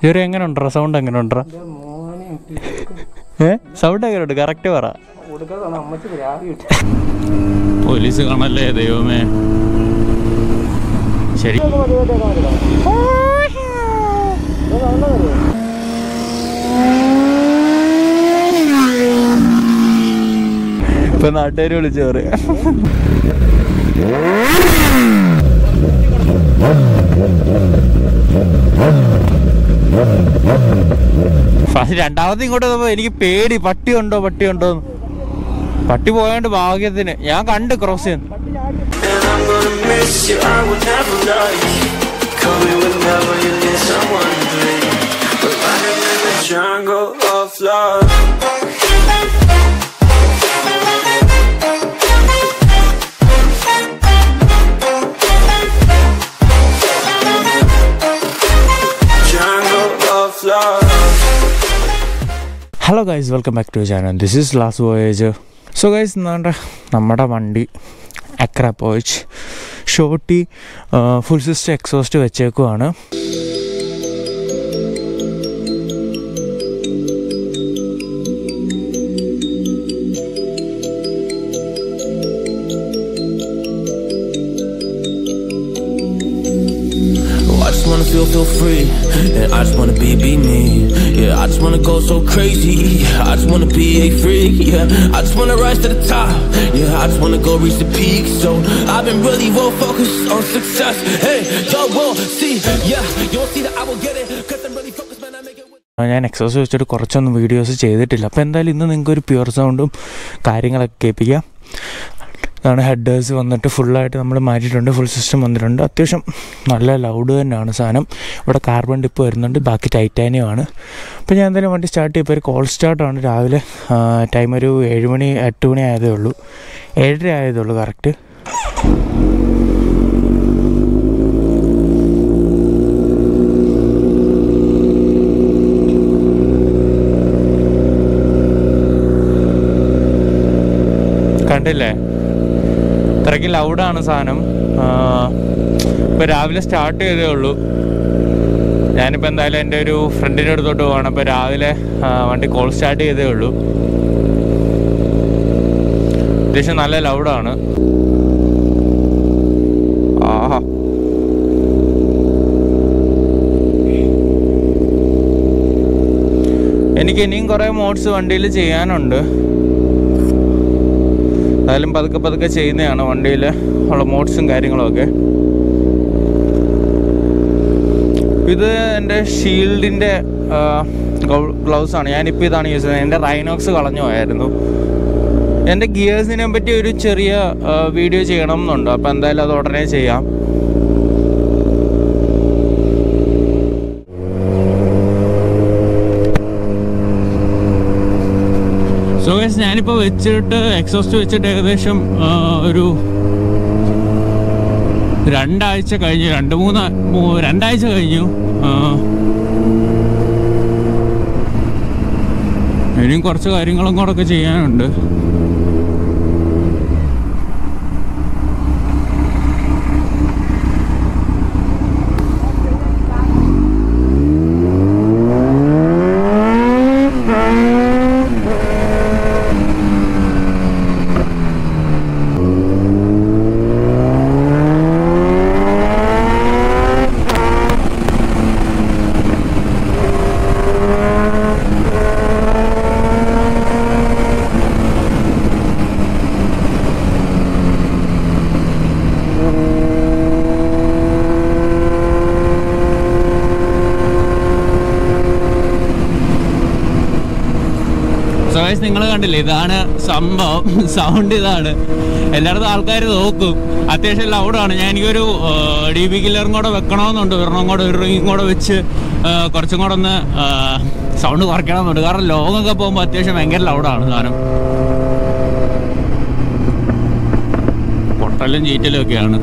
ചെറിയ എങ്ങനെ ഉണ്ടോ സൗണ്ട് എങ്ങനെ ഉണ്ടോ സൗണ്ട് എങ്ങനെ ഉണ്ട് കറക്റ്റ് പറ പോലീസ് കാണല്ലേ ദൈവമേ ശരി ഇപ്പൊ നാട്ടുകാർ വിളിച്ചു പറയാ രണ്ടാമത് ഇങ്ങോട്ട് വന്നപ്പോ എനിക്ക് പേടി പട്ടിയുണ്ടോ പട്ടി പോയോണ്ട് ഭാഗ്യത്തിന് ഞാൻ കണ്ട് ക്രോസ് ചെയ്യുന്നു hello guys welcome back to channel this is last voyage so guys നമ്മുടെ വണ്ടി Akrapovic shorty full system exhaust വെച്ചേക്കുവാണ്. Feel free, and I just wanna be me. Yeah, I just wanna go so crazy. I just wanna be a freak. Yeah, I just wanna rise to the top. Yeah, I just wanna go reach the peak. So I've been really well focused on success. Hey, y'all will see. Yeah, you'll see that I will get it. Cause I'm really focused, man. I make it. ഞാൻ exhaust വെച്ചിട്ട് കുറച്ചൊന്നും videos ചെയ്തിട്ടില്ല. അപ്പോൾ എന്തായാലും ഇന്ന് നിങ്ങൾക്കൊരു pure സൗണ്ടും കാര്യങ്ങളൊക്കെ കേൾപ്പിക്കാം. ഇതാണ് ഹെഡേഴ്സ് വന്നിട്ട് ഫുള്ളായിട്ട് നമ്മൾ മാറ്റിയിട്ടുണ്ട്. ഫുൾ സിസ്റ്റം വന്നിട്ടുണ്ട്. അത്യാവശ്യം നല്ല ലൗഡ് തന്നെയാണ് സാധനം. ഇവിടെ കാർബൺ ടിപ്പ് വരുന്നുണ്ട്, ബാക്കി ടൈറ്റാനിയമാണ്. അപ്പോൾ ഞാൻ എന്തായാലും വണ്ടി സ്റ്റാർട്ട് ചെയ്യപ്പോൾ ഒരു കോൾ സ്റ്റാർട്ടാണ്. രാവിലെ ടൈം ഒരു 7 മണി 8 മണി ആയതേ ഉള്ളൂ, 7:30 ആയതേ ഉള്ളൂ കറക്റ്റ്. കണ്ടില്ലേ അത്രയ്ക്ക് ലൗഡാണ് സാധനം. ഇപ്പോൾ രാവിലെ സ്റ്റാർട്ട് ചെയ്തേ ഉള്ളൂ. ഞാനിപ്പോൾ എന്തായാലും എൻ്റെ ഒരു ഫ്രണ്ടിൻ്റെ അടുത്തോട്ട് പോവാണ്. അപ്പോൾ രാവിലെ വണ്ടി കോൾ സ്റ്റാർട്ട് ചെയ്തേ ഉള്ളൂ. അത്യാവശ്യം നല്ല ലൗഡാണ്. ആഹാ, എനിക്ക് ഇനിയും കുറേ മോഡ്സ് വണ്ടിയിൽ ചെയ്യാനുണ്ട്. എന്തായാലും പതുക്കെ ചെയ്യുന്നതാണ് വണ്ടിയിൽ ഉള്ള മോഡ്സും കാര്യങ്ങളുമൊക്കെ. ഇത് എൻ്റെ ഷീൽഡിൻ്റെ ഗ്ലൗസാണ്. ഞാനിപ്പോൾ ഇതാണ് യൂസ് ചെയ്യുന്നത്. എൻ്റെ റൈനോക്സ് കളഞ്ഞു പോയായിരുന്നു. എൻ്റെ ഗിയേഴ്സിനെ പറ്റി ഒരു ചെറിയ വീഡിയോ ചെയ്യണം എന്നുണ്ട്. അപ്പോൾ എന്തായാലും അത് ഉടനെ ചെയ്യാം. സോ ഗൈസ്, ഞാനിപ്പോൾ വെച്ചിട്ട് എക്സോസ്റ്റ് വെച്ചിട്ട് ഏകദേശം ഒരു 2 ആഴ്ച കഴിഞ്ഞു. 2 ആഴ്ച കഴിഞ്ഞു. ഇനിയും കുറച്ച് കാര്യങ്ങളും കൂടെ ചെയ്യാനുണ്ട്. നിങ്ങൾ കണ്ടില്ലേ, ഇതാണ് സംഭവം. സൗണ്ട് ഇതാണ്. എല്ലായിടത്തും ആൾക്കാർ നോക്കും. അത്യാവശ്യം ലൗഡാണ്. എനിക്കൊരു DB കില്ലറും കൂടെ വെക്കണമെന്നുണ്ട്. ഒരെണ്ണം കൂടെ ഒരു റിങ്ങും കൂടെ വെച്ച് കുറച്ചും കൂടെ ഒന്ന് സൗണ്ട് കുറയ്ക്കണമെന്നുണ്ട്. കാരണം ലോങ്ങൊക്കെ പോകുമ്പോൾ അത്യാവശ്യം ഭയങ്കര ലൗഡാണ് സാധനം. പൊട്ടലും ചീറ്റലും ഒക്കെയാണ്.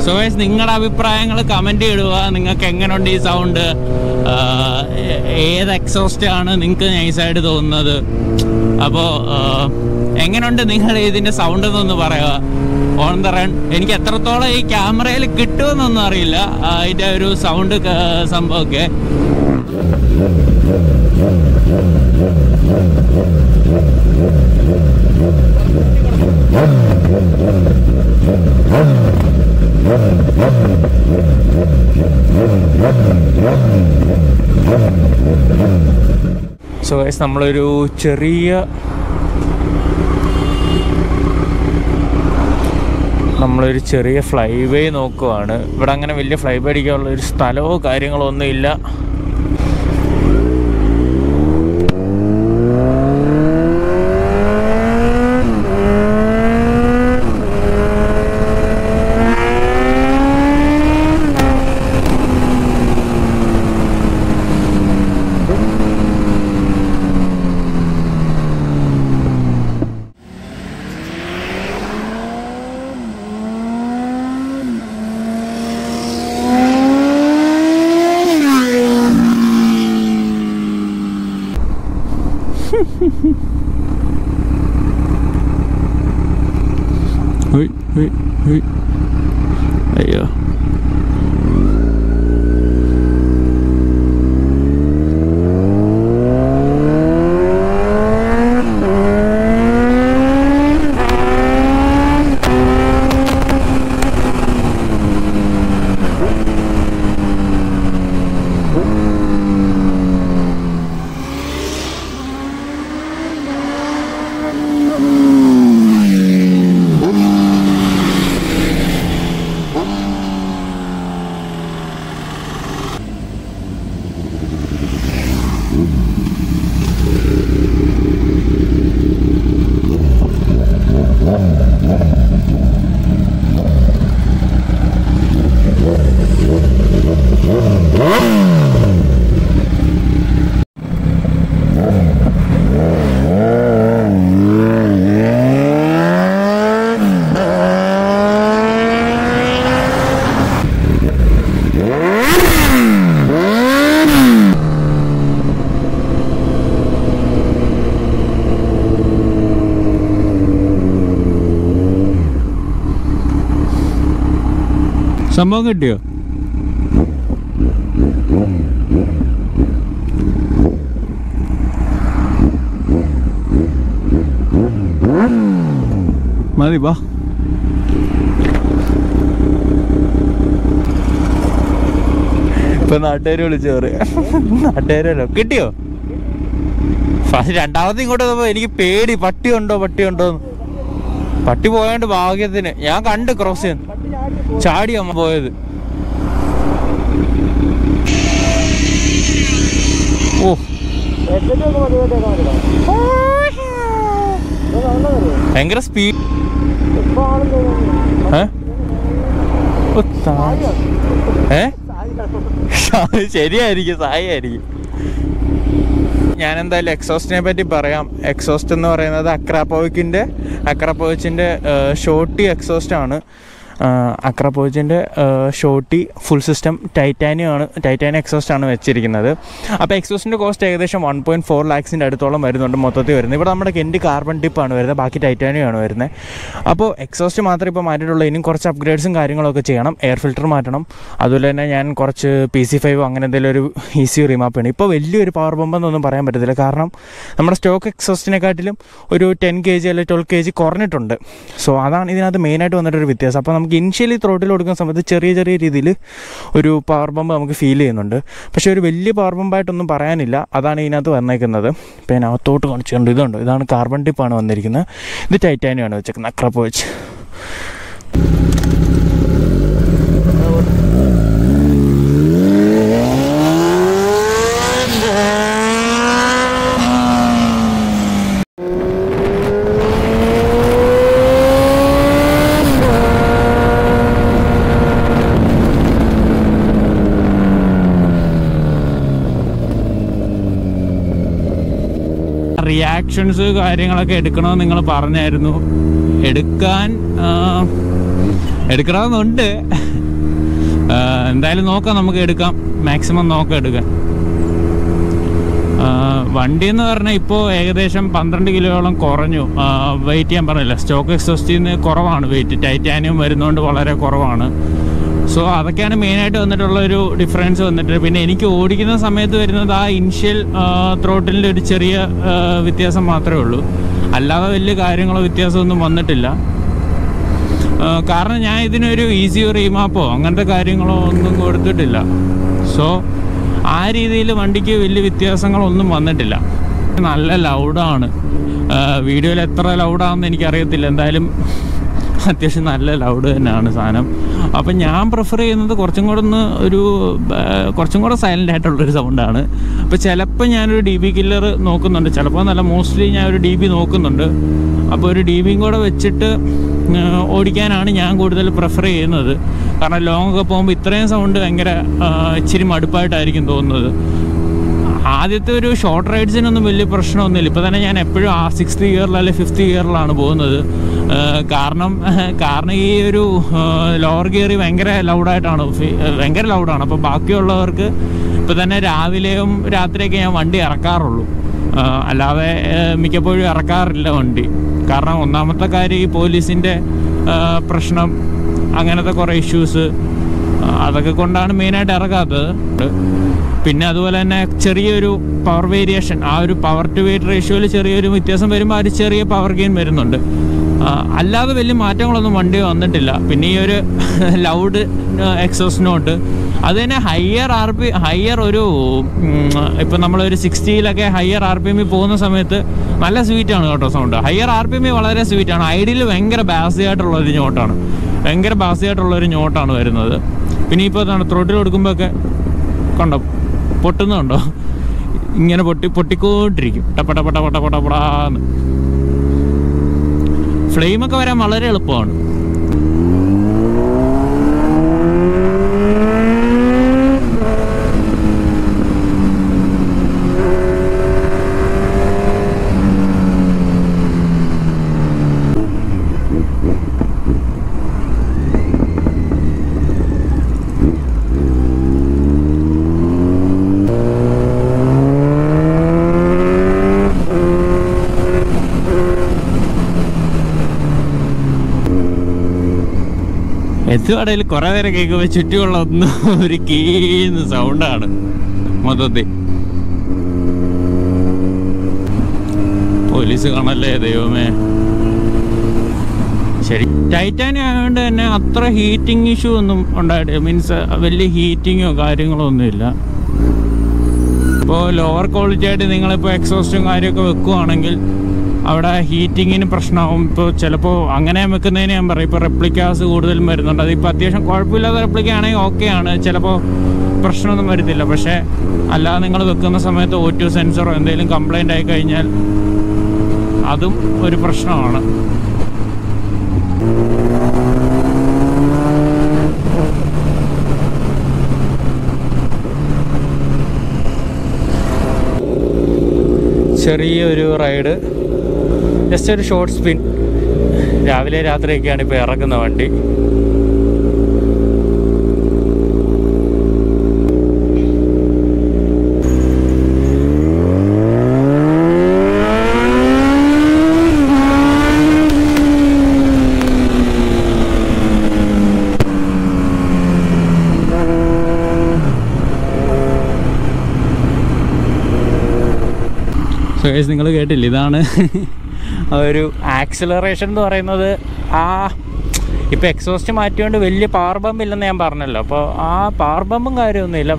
സോ ഗൈസ് നിങ്ങളുടെ അഭിപ്രായങ്ങൾ കമൻറ്റ് ഇടുക. നിങ്ങൾക്ക് എങ്ങനെയുണ്ട് ഈ സൗണ്ട്? ഏത് എക്സോസ്റ്റ് ആണ് നിങ്ങൾക്ക് നൈസായിട്ട് തോന്നുന്നത്? അപ്പോൾ എങ്ങനെയുണ്ട് നിങ്ങൾ ഇതിൻ്റെ സൗണ്ട് എന്നൊന്ന് പറയുക. ഓൺ ദ റൺ എനിക്ക് എത്രത്തോളം ഈ ക്യാമറയിൽ കിട്ടുമെന്നൊന്നും അറിയില്ല അതിൻ്റെ ഒരു സൗണ്ട് സംഭവമൊക്കെ. സോ ഗൈസ് നമ്മളൊരു ചെറിയ ഫ്ലൈ വേ നോക്കുവാണ്. ഇവിടെ അങ്ങനെ വലിയ ഫ്ലൈ വേ അടിക്കാനുള്ള ഒരു സ്ഥലമോ കാര്യങ്ങളോ ഒന്നുമില്ല. അയ്യോ സംഭവം കിട്ടിയോ? മതി വാ. ഇപ്പൊ നാട്ടുകാര് വിളിച്ചു പറയാ. നാട്ടുകാരല്ലോ കിട്ടിയോ? രണ്ടാമത് ഇങ്ങോട്ട് വന്നപ്പോ എനിക്ക് പേടി. പട്ടി ഉണ്ടോ പട്ടി പോയോണ്ട് ഭാഗ്യത്തിന് ഞാൻ കണ്ട് ക്രോസ് ചെയ്യാൻ ചാടി അമ്മ പോയത്. ഓ ഭയങ്കര സ്പീഡ്. ശരിയായിരിക്കും, സായിയായിരിക്കും. ഞാൻ എന്തായാലും എക്സോസ്റ്റിനെ പറ്റി പറയാം. എക്സോസ്റ്റ് എന്ന് പറയുന്നത് അക്രാപോവിച്ചിൻ്റെ ഷോർട്ടി എക്സോസ്റ്റ് ആണ്. അക്രാപോവിച്ചിൻ്റെ shorty full system titanium exhaust ആണ് വെച്ചിരിക്കുന്നത്. അപ്പോൾ എക്സോസ്റ്റിൻ്റെ കോസ്റ്റ് ഏകദേശം 1.4 lakhs അടുത്തോളം വരുന്നുണ്ട് മൊത്തത്തിൽ വരുന്നത്. ഇവിടെ നമ്മുടെ കെൻഡ് കാർബൺ ടിപ്പാണ് വരുന്നത്, ബാക്കി ടൈറ്റാനിയം ആണ് വരുന്നത്. അപ്പോൾ എക്സോസ്റ്റ് മാത്രമേ ഇപ്പോൾ മാറ്റിയിട്ടുള്ളൂ. ഇനിയും കുറച്ച് അപ്ഗ്രേഡ്സും കാര്യങ്ങളൊക്കെ ചെയ്യണം. എയർ ഫിൽറ്റർ മാറ്റണം. അതുപോലെ തന്നെ ഞാൻ കുറച്ച് PC5 അങ്ങനെ എന്തെങ്കിലും ഒരു ECU റീമാപ്പ് ചെയ്യണം. ഇപ്പോൾ വലിയൊരു പവർ ബമ്പെന്നൊന്നും പറയാൻ പറ്റത്തില്ല. കാരണം നമ്മുടെ സ്റ്റോക്ക് എക്സോസ്റ്റിനെക്കാട്ടിലും ഒരു 10 kg അല്ലെങ്കിൽ 12 kg കുറഞ്ഞിട്ടുണ്ട്. സോ അതാണ് ഇതിനകത്ത് മെയിനായിട്ട് വന്നിട്ടൊരു വ്യത്യാസം. അപ്പോൾ നമുക്ക് ഇനിഷ്യലി ത്രോട്ടിൽ കൊടുക്കുന്ന സമയത്ത് ചെറിയ രീതിയിൽ ഒരു പവർ ബമ്പ് നമുക്ക് ഫീൽ ചെയ്യുന്നുണ്ട്. പക്ഷേ ഒരു വലിയ പവർ ബമ്പായിട്ടൊന്നും പറയാനില്ല. അതാണ് ഇതിനകത്ത് വന്നേക്കുന്നത്. ഇപ്പോൾ ഞാൻ അകത്തോട്ട് കാണിച്ചിട്ടുണ്ട്. ഇതാണ് കാർബൺ ടിപ്പാണ് വന്നിരിക്കുന്നത്. ഇത് ടൈറ്റാനിയമാണ് വെച്ചേക്കുന്നത്, അക്രാപോവിച്ച്. റിയാക്ഷൻസ് കാര്യങ്ങളൊക്കെ എടുക്കണമെന്ന് നിങ്ങൾ പറഞ്ഞായിരുന്നു. എടുക്കണമെന്നുണ്ട്. എന്തായാലും നോക്കാം, നമുക്ക് എടുക്കാം, മാക്സിമം നോക്കാം എടുക്കാൻ. വണ്ടി എന്ന് പറഞ്ഞാൽ ഇപ്പോൾ ഏകദേശം 12 കിലോയോളം കുറഞ്ഞു. വെയിറ്റ് ചെയ്യാൻ പറഞ്ഞില്ല, സ്റ്റോക്ക് എക്സോസ്റ്റിൽ നിന്ന് കുറവാണ് വെയിറ്റ്, ടൈറ്റാനിയം വരുന്നതുകൊണ്ട് വളരെ കുറവാണ്. സോ അതൊക്കെയാണ് മെയിനായിട്ട് വന്നിട്ടുള്ളൊരു ഡിഫറൻസ് വന്നിട്ട്. പിന്നെ എനിക്ക് ഓടിക്കുന്ന സമയത്ത് വരുന്നത് ആ ഇനിഷ്യൽ ത്രോട്ടിലിൻ്റെ ഒരു ചെറിയ വ്യത്യാസം മാത്രമേ ഉള്ളൂ, അല്ലാതെ വലിയ കാര്യങ്ങളോ വ്യത്യാസമൊന്നും വന്നിട്ടില്ല. കാരണം ഞാൻ ഇതിനൊരു ഈസി റീമാപ്പോ അങ്ങനത്തെ കാര്യങ്ങളോ ഒന്നും കൊടുത്തിട്ടില്ല. സോ ആ രീതിയിൽ വണ്ടിക്ക് വലിയ വ്യത്യാസങ്ങളൊന്നും വന്നിട്ടില്ല. നല്ല ലൗഡാണ്. വീഡിയോയിൽ എത്ര ലൗഡാണെന്ന് എനിക്കറിയത്തില്ല, എന്തായാലും അത്യാവശ്യം നല്ല ലൗഡ് തന്നെയാണ് സാധനം. അപ്പം ഞാൻ പ്രിഫർ ചെയ്യുന്നത് കുറച്ചും കൂടെ സൈലൻ്റ് ആയിട്ടുള്ളൊരു സൗണ്ടാണ്. അപ്പോൾ ചിലപ്പോൾ ഞാനൊരു DB കില്ലർ നോക്കുന്നുണ്ട്, ചിലപ്പോൾ നല്ല മോസ്റ്റ്ലി ഞാൻ ഒരു DB നോക്കുന്നുണ്ട്. അപ്പോൾ ഒരു DBയും കൂടെ വെച്ചിട്ട് ഓടിക്കാനാണ് ഞാൻ കൂടുതൽ പ്രിഫർ ചെയ്യുന്നത്. കാരണം ലോങ് ഒക്കെ പോകുമ്പോൾ ഇത്രയും സൗണ്ട് ഭയങ്കര ഇച്ചിരി മടുപ്പായിട്ടായിരിക്കും തോന്നുന്നത്. ആദ്യത്തെ ഒരു ഷോർട്ട് റൈഡ്സിനൊന്നും വലിയ പ്രശ്നമൊന്നുമില്ല. ഇപ്പോൾ തന്നെ ഞാൻ എപ്പോഴും 6th ഗിയറിൽ അല്ലെങ്കിൽ 5th ഗിയറിലാണ് പോകുന്നത്. കാരണം ഈ ഒരു ലോവർ ഗിയർ ഭയങ്കര ലൗഡായിട്ടാണ്, ഭയങ്കര ലൗഡാണ്. അപ്പോൾ ബാക്കിയുള്ളവർക്ക് ഇപ്പോൾ തന്നെ രാവിലെയും രാത്രിയൊക്കെ ഞാൻ വണ്ടി ഇറക്കാറുള്ളൂ, അല്ലാതെ മിക്കപ്പോഴും ഇറക്കാറില്ല വണ്ടി. കാരണം ഒന്നാമത്തെ കാര്യം ഈ പോലീസിൻ്റെ പ്രശ്നം, അങ്ങനത്തെ കുറേ ഇഷ്യൂസ്, അതൊക്കെ കൊണ്ടാണ് മെയിനായിട്ട് ഇറക്കാത്തത്. പിന്നെ അതുപോലെ തന്നെ ചെറിയൊരു പവർ വേരിയേഷൻ, ആ ഒരു പവർ ടു വെയിറ്റ് റേഷ്യോയിൽ ചെറിയൊരു വ്യത്യാസം വരുമ്പോൾ ആ ഒരു ചെറിയ പവർ ഗെയിൻ വരുന്നുണ്ട്. അല്ലാതെ വലിയ മാറ്റങ്ങളൊന്നും വണ്ടി വന്നിട്ടില്ല. പിന്നെ ഈ ഒരു ലൗഡ് എക്സോസ്റ്റ് നോട്ട്, അത് തന്നെ ഹയർ ഒരു ഇപ്പം നമ്മളൊരു 60-ലൊക്കെ ഹയർ RPM പോകുന്ന സമയത്ത് നല്ല സ്വീറ്റാണ് കേട്ടോ സൗണ്ട്. ഹയർ RPM വളരെ സ്വീറ്റാണ്. ഐഡിയൽ ഭയങ്കര ബാസിയായിട്ടുള്ളൊരു നോട്ടാണ് വരുന്നത്. പിന്നെ ഇപ്പോൾ ത്രോട്ടിൽ കൊടുക്കുമ്പോഴൊക്കെ കണ്ടോ പൊട്ടുന്നുണ്ടോ, ഇങ്ങനെ പൊട്ടിക്കൊണ്ടിരിക്കും ടപ്പടപ്പടപടപടാന്ന്. ഫ്ലെയിമൊക്കെ വരാൻ വളരെ എളുപ്പമാണ്. എത്തുകടയിൽ കുറേ നേരം കേൾക്കുമ്പോൾ ചുറ്റുമുള്ള ഒന്നും ഒരു കീന്ന് സൗണ്ടാണ് മൊത്തത്തിൽ. പോലീസ് കാണല്ലേ ദൈവമേ. ശരി, ടൈറ്റാനിയം ആയതുകൊണ്ട് തന്നെ അത്ര ഹീറ്റിംഗ് ഇഷ്യൂ ഒന്നും ഉണ്ടായിട്ടില്ല, മീൻസ് വലിയ ഹീറ്റിങ്ങോ കാര്യങ്ങളോ ഒന്നുമില്ല. ഇപ്പോൾ ലോവർ ക്വാളിറ്റി ആയിട്ട് നിങ്ങളിപ്പോൾ എക്സോസ്റ്റും കാര്യമൊക്കെ വെക്കുകയാണെങ്കിൽ അവിടെ ഹീറ്റിങ്ങിന് പ്രശ്നമാവും. ഇപ്പോൾ ചിലപ്പോൾ അങ്ങനെ വെക്കുന്നതിന് ഞാൻ പറയും, ഇപ്പോൾ റെപ്ലിക്കാസ് കൂടുതലും വരുന്നുണ്ട്. അതിപ്പോൾ അത്യാവശ്യം കുഴപ്പമില്ലാത്ത റെപ്ലിക്ക ആണെങ്കിൽ ഓക്കെയാണ്, ചിലപ്പോൾ പ്രശ്നമൊന്നും വരത്തില്ല. പക്ഷേ അല്ലാതെ നിങ്ങൾ വെക്കുന്ന സമയത്ത് O2 സെൻസറോ എന്തെങ്കിലും കംപ്ലൈൻ്റ് ആയി കഴിഞ്ഞാൽ അതും ഒരു പ്രശ്നമാണ്. ചെറിയൊരു റൈഡ്, ജസ്റ്റ് ഒരു ഷോർട്ട് സ്പിൻ. രാവിലെ രാത്രിയൊക്കെയാണ് ഇപ്പോൾ ഇറക്കുന്ന വണ്ടി. സോ ഗൈസ്, നിങ്ങൾ കേട്ടില്ല, ഇതാണ് ഒരു ആക്സിലറേഷൻ എന്ന് പറയുന്നത്. ഇപ്പോൾ എക്സോസ്റ്റ് മാറ്റിയോണ്ട് വലിയ പവർ ബമ്പ് ഇല്ലെന്ന് ഞാൻ പറഞ്ഞല്ലോ. അപ്പോൾ ആ പവർ ബമ്പും കാര്യമൊന്നുമില്ല.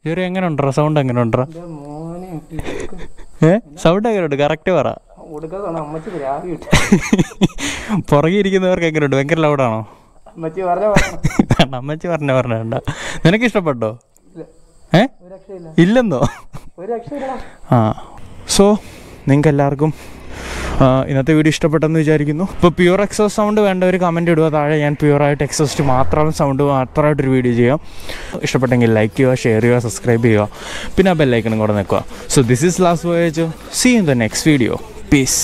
ചെറിയ എങ്ങനെ ഉണ്ടോ സൗണ്ട് എങ്ങനെ ഉണ്ടോ? സൗണ്ട് എങ്ങനെയുണ്ട് കറക്റ്റ് പറ. പുറകെ ഇരിക്കുന്നവർക്ക് എങ്ങനെയുണ്ട്? ഭയങ്കര ലൗഡാണോ? അമ്മച്ചി പറഞ്ഞ നിനക്ക് ഇഷ്ടപ്പെട്ടോ? ഇല്ലെന്നോ? ആ സോ നിങ്ങൾക്ക് എല്ലാവർക്കും ഇന്നത്തെ വീഡിയോ ഇഷ്ടപ്പെട്ടെന്ന് വിചാരിക്കുന്നു. ഇപ്പോൾ പ്യുവർ എക്സോസ്റ്റ് സൗണ്ട് വേണ്ടവർ കമൻറ്റ് ഇടുക താഴെ. ഞാൻ പ്യുവറായിട്ട് എക്സോസ്റ്റ് സൗണ്ട് മാത്രമായിട്ടൊരു വീഡിയോ ചെയ്യാം. ഇഷ്ടപ്പെട്ടെങ്കിൽ ലൈക്ക് ചെയ്യുക, ഷെയർ ചെയ്യുക, സബ്സ്ക്രൈബ് ചെയ്യുക, പിന്നെ ആ ബെല്ലൈക്കണും കൂടെ നിൽക്കുക. So this is last voyage. See in the next video. Piece.